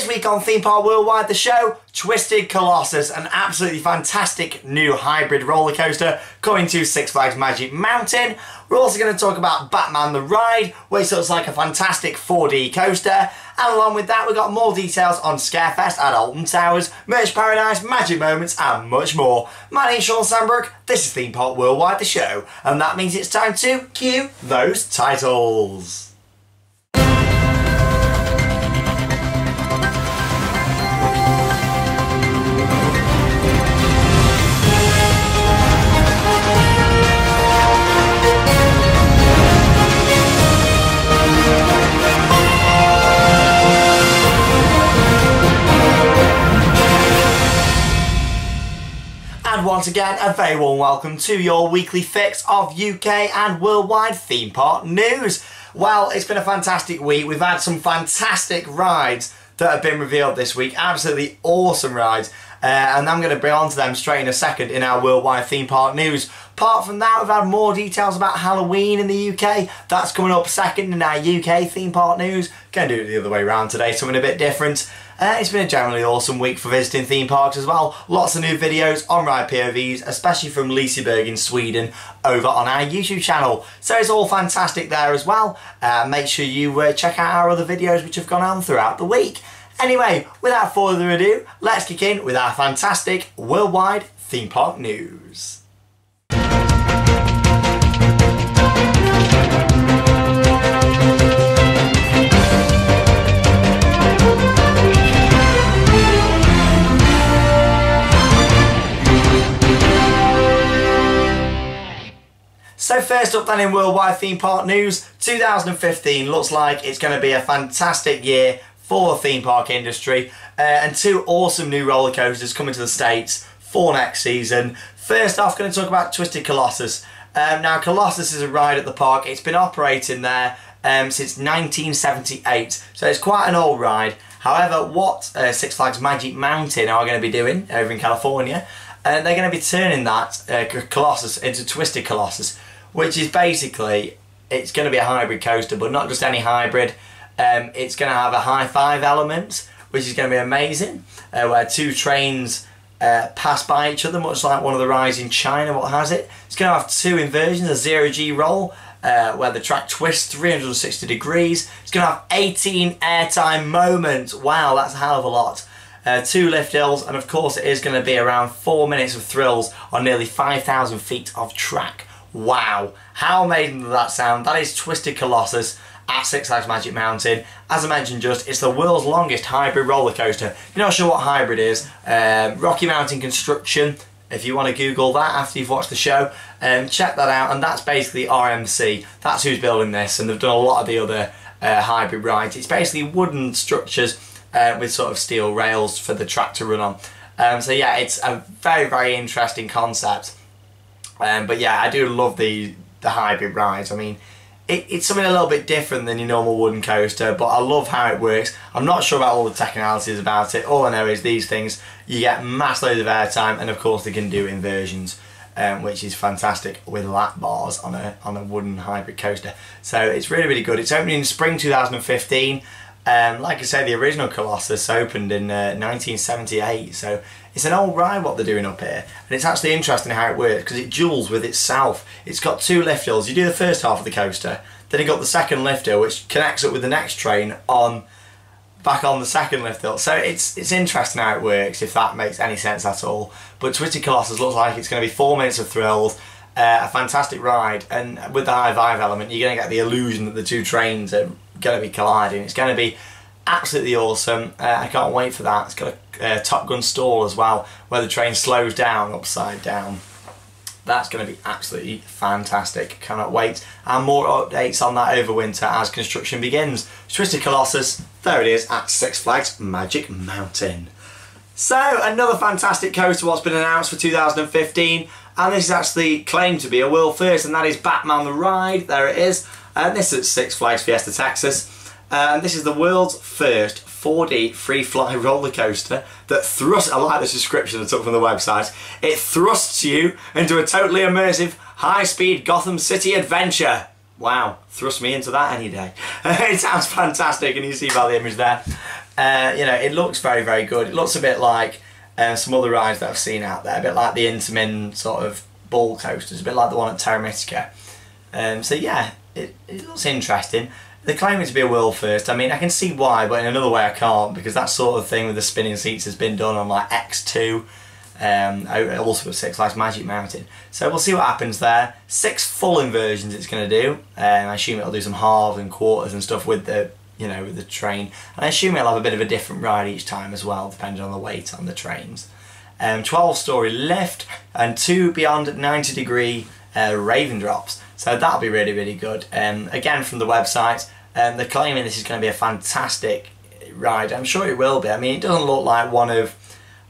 This week on Theme Park Worldwide, the show, Twisted Colossus, an absolutely fantastic new hybrid roller coaster coming to Six Flags Magic Mountain. We're also going to talk about Batman the Ride, which looks like a fantastic 4D coaster. And along with that, we've got more details on Scarefest at Alton Towers, Merch Paradise, Magic Moments, and much more. My name's Shawn Sanbrooke, this is Theme Park Worldwide, the show, and that means it's time to cue those titles. And once again, a very warm welcome to your weekly fix of UK and worldwide theme park news. Well, it's been a fantastic week. We've had some fantastic rides that have been revealed this week. Absolutely awesome rides. And I'm going to bring on to them straight in a second in our worldwide theme park news. Apart from that, we've had more details about Halloween in the UK. That's coming up second in our UK theme park news. Going to do it the other way around today, something a bit different. It's been a generally awesome week for visiting theme parks as well. Lots of new videos on ride POVs, especially from Liseberg in Sweden, over on our YouTube channel. So it's all fantastic there as well. Make sure you check out our other videos which have gone on throughout the week. Anyway, without further ado, let's kick in with our fantastic worldwide theme park news. So first up then in worldwide theme park news, 2015 looks like it's going to be a fantastic year for the theme park industry, and two awesome new roller coasters coming to the States for next season. First off, going to talk about Twisted Colossus. Now Colossus is a ride at the park. It's been operating there since 1978, so it's quite an old ride. However, what Six Flags Magic Mountain are going to be doing over in California, they're going to be turning that Colossus into Twisted Colossus, which is basically, it's going to be a hybrid coaster, but not just any hybrid. It's going to have a high five element, which is going to be amazing, where two trains pass by each other, much like one of the rides in China, what has it. It's going to have two inversions, a zero-G roll, where the track twists 360 degrees. It's going to have 18 airtime moments. Wow, that's a hell of a lot. Two lift hills, and of course it is going to be around 4 minutes of thrills on nearly 5,000 feet of track. Wow, how amazing does that sound? That is Twisted Colossus at Six Flags Magic Mountain. As I mentioned just, it's the world's longest hybrid roller coaster. If you're not sure what hybrid is, Rocky Mountain Construction, if you want to Google that after you've watched the show, check that out, and that's basically RMC. That's who's building this, and they've done a lot of the other hybrid rides. It's basically wooden structures with sort of steel rails for the track to run on. So yeah, it's a very, very interesting concept. But yeah, I do love the hybrid rides. I mean, it's something a little bit different than your normal wooden coaster, but I love how it works. I'm not sure about all the technicalities about it. All I know is these things, you get mass loads of airtime, and of course they can do inversions, which is fantastic with lap bars on a wooden hybrid coaster. So it's really, really good. It's opening in spring 2015. Like I say, the original Colossus opened in 1978, so it's an old ride what they're doing up here, and it's actually interesting how it works because it duals with itself. It's got two lift hills. You do the first half of the coaster, then you got the second lift hill which connects up with the next train back on the second lift hill. So it's interesting how it works, if that makes any sense at all. But Twisted Colossus looks like it's going to be 4 minutes of thrills, a fantastic ride, and with the high vibe element you're going to get the illusion that the two trains are going to be colliding. It's going to be absolutely awesome. I can't wait for that. It's got a Top Gun stall as well, where the train slows down upside down. That's going to be absolutely fantastic. Cannot wait. And more updates on that over winter as construction begins. Twisted Colossus, there it is at Six Flags Magic Mountain. So another fantastic coaster what's been announced for 2015, and this is actually claimed to be a world first, and that is Batman the Ride. There it is. And this is at Six Flags Fiesta Texas. And this is the world's first 4D free fly roller coaster that thrusts, I like this description I took from the website, it thrusts you into a totally immersive high-speed Gotham City adventure. Wow, thrust me into that any day. It sounds fantastic, and you see by the image there. You know, it looks very, very good. It looks a bit like some other rides that I've seen out there, a bit like the Intamin sort of ball coasters, a bit like the one at Terra Mystica. So yeah, it looks interesting. They're claiming to be a world first. I mean, I can see why, but in another way I can't, because that sort of thing with the spinning seats has been done on like X2, also with Six Flags Magic Mountain. So we'll see what happens there. 6 full inversions it's going to do. I assume it'll do some halves and quarters and stuff with the, you know, with the train. And I assume it'll have a bit of a different ride each time as well, depending on the weight on the trains. 12-storey lift and 2 beyond 90-degree Raven drops. So that'll be really, really good. Again, from the website, they're claiming this is going to be a fantastic ride. I'm sure it will be. I mean, it doesn't look like one of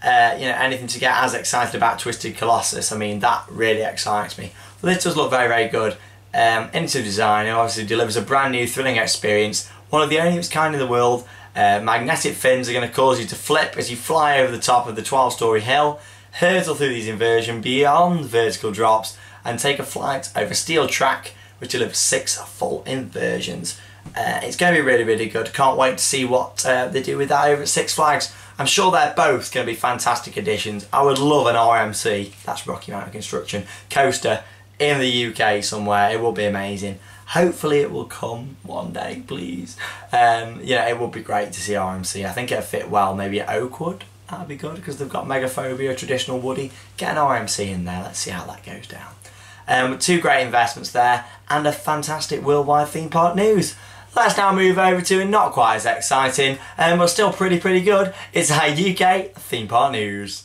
you know, anything to get as excited about Twisted Colossus. I mean, that really excites me. But this does look very, very good. Innovative design, it obviously delivers a brand new thrilling experience. One of the only of its kind in the world. Magnetic fins are going to cause you to flip as you fly over the top of the 12-storey hill, hurtle through these inversions beyond vertical drops, and take a flight over steel track, which delivers 6 full inversions. It's going to be really, really good. Can't wait to see what they do with that over at Six Flags. I'm sure they're both going to be fantastic additions. I would love an RMC, that's Rocky Mountain Construction, coaster in the UK somewhere. It will be amazing. Hopefully it will come one day, please. Yeah, it would be great to see RMC. I think it'll fit well maybe at Oakwood. That'd be good because they've got Megaphobia, traditional Woody. Get an RMC in there, let's see how that goes down. 2 great investments there and a fantastic worldwide theme park news. Let's now move over to not quite as exciting, but still pretty good. It's our UK theme park news.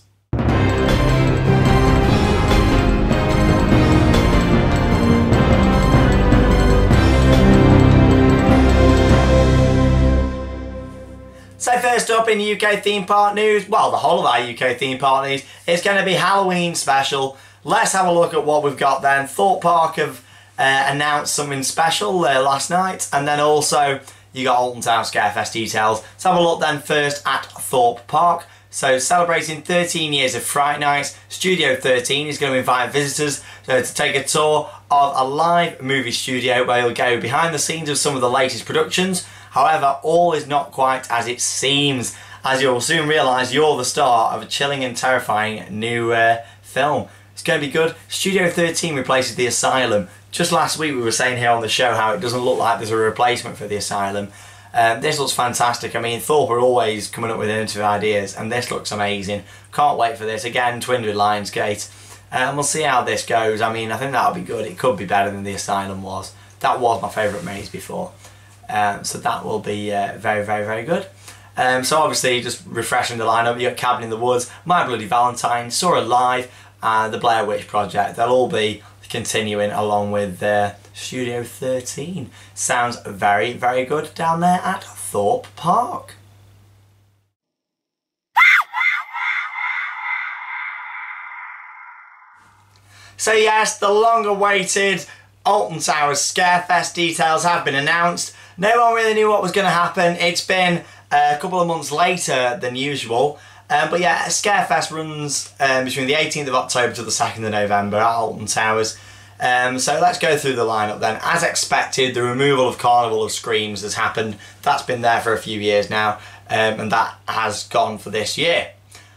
So first up in UK theme park news, well, the whole of our UK theme park news, it's going to be Halloween special. Let's have a look at what we've got then. Thorpe Park have announced something special last night, and then also you got Alton Town Scarefest details. Let's have a look then first at Thorpe Park. So celebrating 13 years of Fright Nights, Studio 13 is going to invite visitors to take a tour of a live movie studio where you'll go behind the scenes of some of the latest productions. However, all is not quite as it seems, as you'll soon realise you're the star of a chilling and terrifying new film. It's going to be good. Studio 13 replaces the Asylum. Just last week we were saying here on the show how it doesn't look like there's a replacement for the Asylum. This looks fantastic. I mean, Thorpe are always coming up with innovative ideas, and this looks amazing. Can't wait for this. Again, twinned with Lionsgate. And we'll see how this goes. I mean, I think that'll be good. It could be better than the Asylum was. That was my favourite maze before. So that will be very good. So obviously, just refreshing the lineup, you got Cabin in the Woods, My Bloody Valentine, Saw Alive, and the Blair Witch Project. They'll all be continuing along with Studio 13. Sounds very good down there at Thorpe Park. So yes, the long-awaited Alton Towers Scarefest details have been announced. No one really knew what was going to happen. It's been a couple of months later than usual. But yeah, Scarefest runs between the 18th of October to the 2nd of November at Alton Towers. So let's go through the lineup then. As expected, the removal of Carnival of Screams has happened. That's been there for a few years now, and that has gone for this year.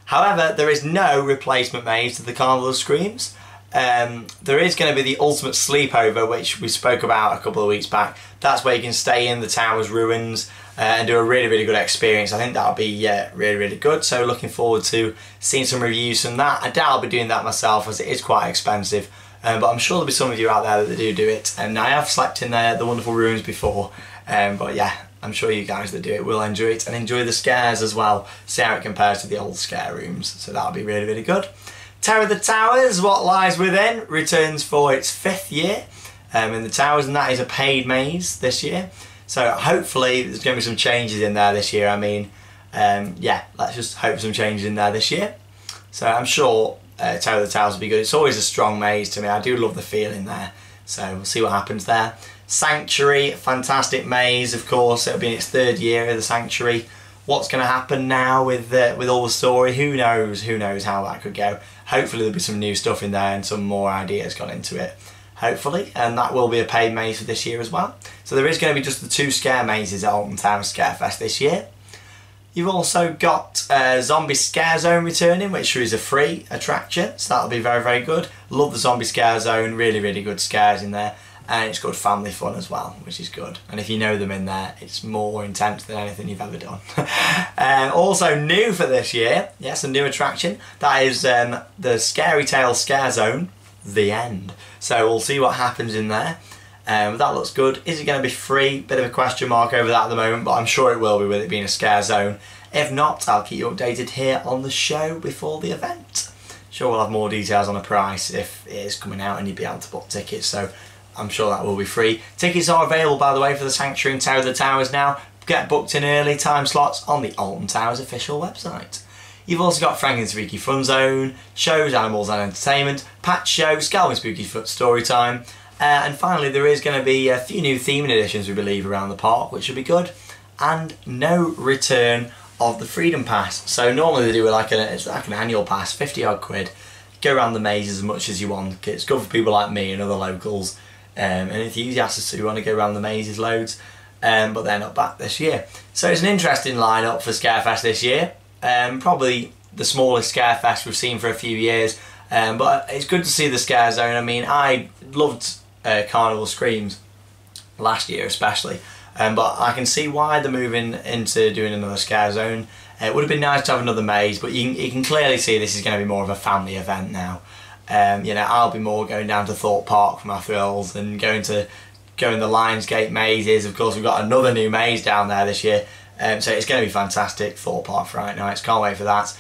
However, there is no replacement made to the Carnival of Screams. There is going to be the Ultimate Sleepover, which we spoke about a couple of weeks back. That's where you can stay in the tower's ruins and do a really good experience. I think that'll be really good. So looking forward to seeing some reviews from that. I doubt I'll be doing that myself as it is quite expensive. But I'm sure there'll be some of you out there that do it. And I have slept in the wonderful ruins before. But yeah, I'm sure you guys that do it will enjoy it and enjoy the scares as well. See how it compares to the old scare rooms. So that'll be really good. Terror of the Towers, What Lies Within, returns for its 5th year in the Towers, and that is a paid maze this year. So hopefully there's going to be some changes in there this year. I mean, yeah, let's just hope some changes in there this year. So I'm sure Terror of the Towers will be good. It's always a strong maze to me. I do love the feeling there. So we'll see what happens there. Sanctuary, fantastic maze, of course. It'll be in its 3rd year of the Sanctuary. What's going to happen now with all the story? Who knows? Who knows how that could go? Hopefully there'll be some new stuff in there and some more ideas gone into it. Hopefully, and that will be a paid maze for this year as well. So there is going to be just the 2 scare mazes at Alton Town Scarefest this year. You've also got Zombie Scare Zone returning, which is a free attraction, so that'll be very, very good. Love the Zombie Scare Zone, really, really good scares in there. And it's good family fun as well, which is good. And if you know them in there, it's more intense than anything you've ever done. Also new for this year, yes, a new attraction. That is the Scary Tale Scare Zone, The End. So we'll see what happens in there. That looks good. Is it going to be free? Bit of a question mark over that at the moment, but I'm sure it will be with it being a scare zone. If not, I'll keep you updated here on the show before the event. Sure, we'll have more details on the price if it is coming out and you'll be able to book tickets. So I'm sure that will be free. Tickets are available, by the way, for the Sanctuary and Terror of the Towers now. Get booked in early time slots on the Alton Towers official website. You've also got Frank and Spooky Fun Zone, shows, animals and entertainment, patch show, Scalvin Spooky Foot story time, and finally there is going to be a few new theming additions, we believe, around the park, which will be good, and no return of the Freedom Pass. So normally they do it's like an annual pass, 50 odd quid, go around the mazes as much as you want. It's good for people like me and other locals. And enthusiasts who want to go around the mazes loads, but they're not back this year. So it's an interesting lineup for Scarefest this year. Probably the smallest Scarefest we've seen for a few years, but it's good to see the Scare Zone. I mean, I loved Carnival Screams last year especially, but I can see why they're moving into doing another Scare Zone. It would have been nice to have another maze, but you can clearly see this is going to be more of a family event now. You know, I'll be more going down to Thorpe Park for my thrills and going the Lionsgate mazes. Of course, we've got another new maze down there this year, so it's going to be fantastic. Thorpe Park Fright Nights, can't wait for that.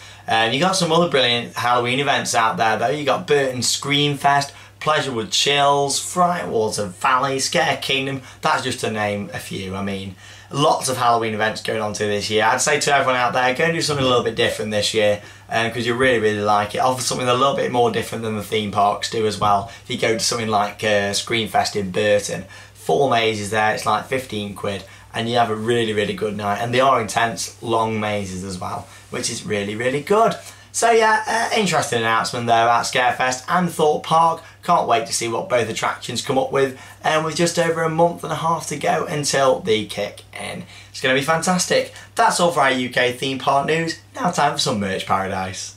You got some other brilliant Halloween events out there though. You got Burton Screamfest, Pleasurewood Chills, Frightwater Valley, Scare Kingdom. That's just to name a few. I mean, lots of Halloween events going on to this year. I'd say to everyone out there, go and do something a little bit different this year, because you really, really like it. Offer something a little bit more different than the theme parks do as well. If you go to something like Screamfest in Burton, 4 mazes there, it's like 15 quid, and you have a really, really good night. And they are intense, long mazes as well, which is really, really good. So yeah, interesting announcement there at Scarefest and Thorpe Park. Can't wait to see what both attractions come up with, and with just over a month and a half to go until they kick in. It's going to be fantastic. That's all for our UK theme park news. Now time for some merch paradise.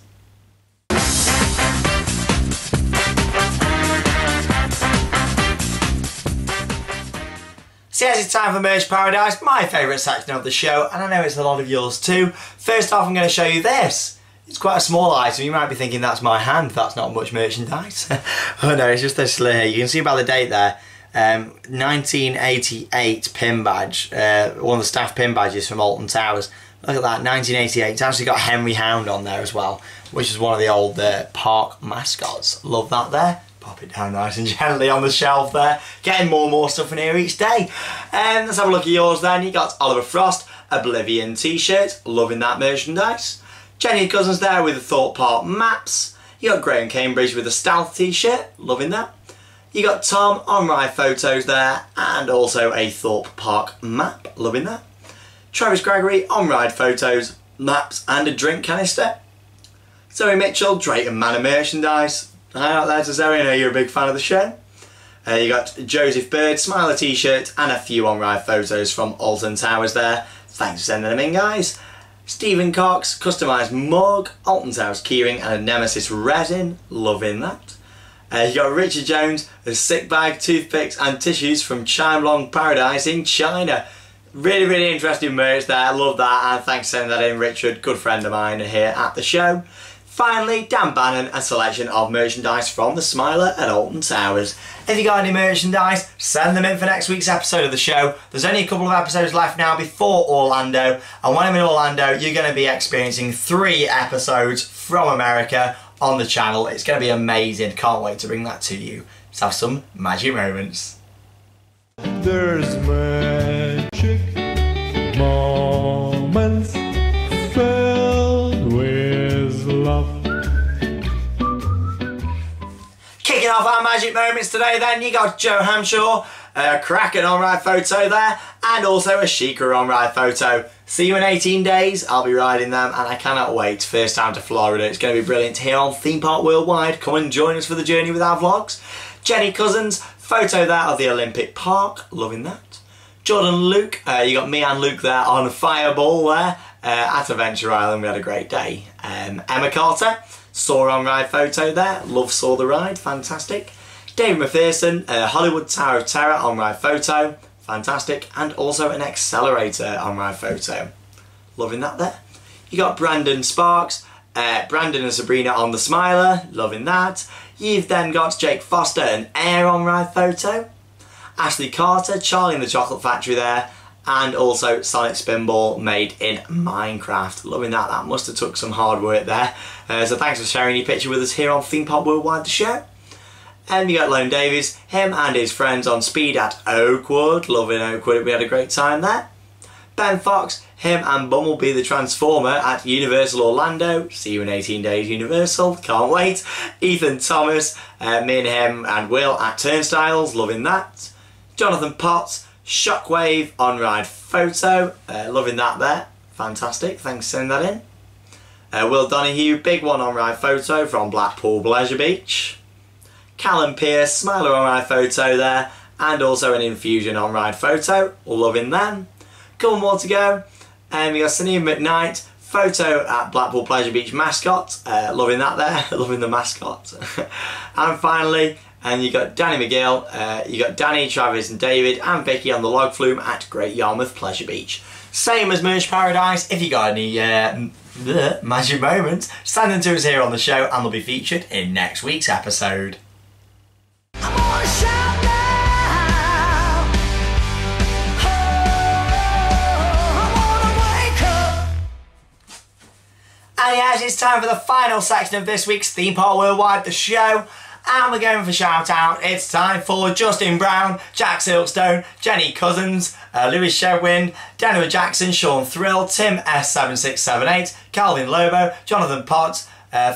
So yes, it's time for Merch Paradise, my favourite section of the show, and I know it's a lot of yours too. First off, I'm going to show you this. It's quite a small item. You might be thinking that's my hand, that's not much merchandise. Oh no, it's just this here. You can see by the date there, 1988 pin badge, one of the staff pin badges from Alton Towers. Look at that, 1988. It's actually got Henry Hound on there as well, which is one of the old park mascots. Love that there. Pop it down nice and gently on the shelf there. Getting more and more stuff in here each day. Let's have a look at yours then. You got Oliver Frost, Oblivion t-shirt. Loving that merchandise. Jenny and Cousins there with the Thorpe Park maps. You got Graham Cambridge with a Stealth t-shirt. Loving that. You got Tom on-ride photos there, and also a Thorpe Park map. Loving that. Travis Gregory on-ride photos, maps, and a drink canister. Zoe Mitchell, Drayton Manor merchandise. Hi out there to Zoe, I know you're a big fan of the show. You got Joseph Bird, Smiler t-shirt, and a few on-ride photos from Alton Towers there. Thanks for sending them in, guys. Stephen Cox, customised mug, Alton Towers keyring, and a Nemesis resin. Loving that. You got Richard Jones, a sick bag, toothpicks, and tissues from Chimelong Paradise in China. Really, really interesting merch there. I love that, and thanks for sending that in, Richard. Good friend of mine here at the show. Finally, Dan Bannon, a selection of merchandise from the Smiler at Alton Towers. If you got any merchandise, send them in for next week's episode of the show. There's only a couple of episodes left now before Orlando, and when I'm in Orlando, you're going to be experiencing 3 episodes from America on the channel. It's going to be amazing. Can't wait to bring that to you. Let's have some magic moments. There's magic moments filled with love. Kicking off our magic moments today then, you got Joe Hamshaw, a cracking on-ride photo there, and also a Sheikah on-ride photo. See you in 18 days, I'll be riding them, and I cannot wait. First time to Florida, it's going to be brilliant here on Theme Park Worldwide. Come and join us for the journey with our vlogs. Jenny Cousins, photo there of the Olympic Park, loving that. Jordan Luke, you got me and Luke there on Fireball there. at Adventure Island. We had a great day. Emma Carter, saw her on ride photo there. Love saw the ride, fantastic. David McPherson, Hollywood Tower of Terror on ride photo, fantastic. And also an accelerator on ride photo. Loving that there. You got Brandon Sparks, Brandon and Sabrina on the Smiler, loving that. You've then got Jake Foster and Air on ride photo. Ashley Carter, Charlie in the Chocolate Factory there. And also Sonic Spinball made in Minecraft. Loving that, that must have took some hard work there. So thanks for sharing your picture with us here on Theme Park Worldwide, the show. And you got Lone Davies, him and his friends on speed at Oakwood. Loving Oakwood, we had a great time there. Ben Fox, him and Bumblebee the Transformer at Universal Orlando. See you in 18 days Universal, can't wait. Ethan Thomas, me and him and Will at Turnstiles, loving that. Jonathan Potts, Shockwave on ride photo, loving that there, fantastic, thanks for sending that in. Will Donahue, big one on ride photo from Blackpool Pleasure Beach. Callum Pierce, Smiler on ride photo there, and also an Infusion on ride photo, loving them. Couple more to go, and we got Sunny McKnight, photo at Blackpool Pleasure Beach mascot, loving that there, loving the mascot. And finally, and you got Danny McGill, you got Danny, Travis and David and Vicky on the log flume at Great Yarmouth Pleasure Beach. Same as Merch Paradise, if you got any magic moments, send them to us here on the show and they'll be featured in next week's episode. And yes, it's time for the final section of this week's Theme Park Worldwide, the show. And we're going for shout out. It's time for Justin Brown, Jack Silkstone, Jenny Cousins, Lewis Shedwind, Daniel Jackson, Sean Thrill, Tim S7678, Calvin Lobo, Jonathan Potts,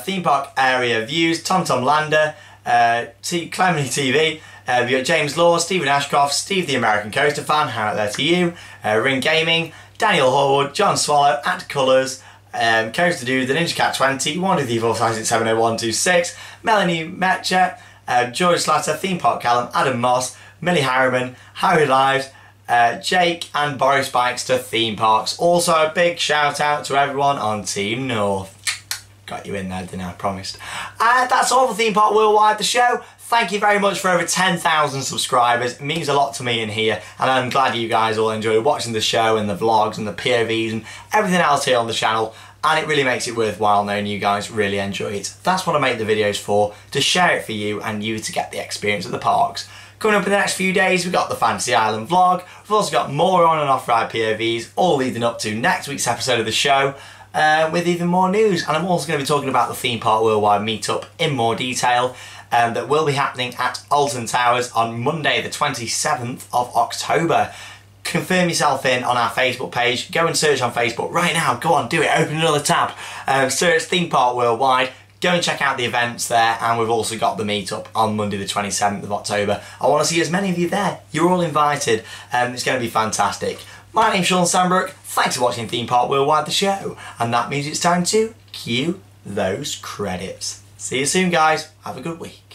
Theme Park Area Views, Tom Lander, Clemeny TV, we've got James Law, Stephen Ashcroft, Steve the American Coaster Fan, how out there to you, Ring Gaming, Daniel Horwood, John Swallow, at Colours, Coaster Dude, the Ninja Cat 20, One of the Evil Sizing 70126, Melanie Metcher, George Slatter, Theme Park Callum, Adam Moss, Millie Harriman, Harry Lives, Jake and Boris Bikes to Theme Parks. Also a big shout out to everyone on Team North. Got you in there, didn't I? Promised. That's all for Theme Park Worldwide, the show. Thank you very much for over 10,000 subscribers. It means a lot to me in here, and I'm glad you guys all enjoy watching the show and the vlogs and the POVs and everything else here on the channel, and it really makes it worthwhile knowing you guys really enjoy it. That's what I make the videos for, to share it for you and you to get the experience of the parks. Coming up in the next few days, we've got the Fantasy Island vlog. We've also got more on and off ride POVs, all leading up to next week's episode of the show. With even more news, and I'm also going to be talking about the Theme Park Worldwide meetup in more detail that will be happening at Alton Towers on Monday the 27th of October. Confirm yourself in on our Facebook page. Go and search on Facebook right now. Go on, do it. Open another tab. Search Theme Park Worldwide. Go and check out the events there, and we've also got the meetup on Monday the 27th of October. I want to see as many of you there. You're all invited, and it's going to be fantastic. My name's Shawn Sanbrooke. Thanks for watching Theme Park Worldwide, the show. And that means it's time to cue those credits. See you soon, guys. Have a good week.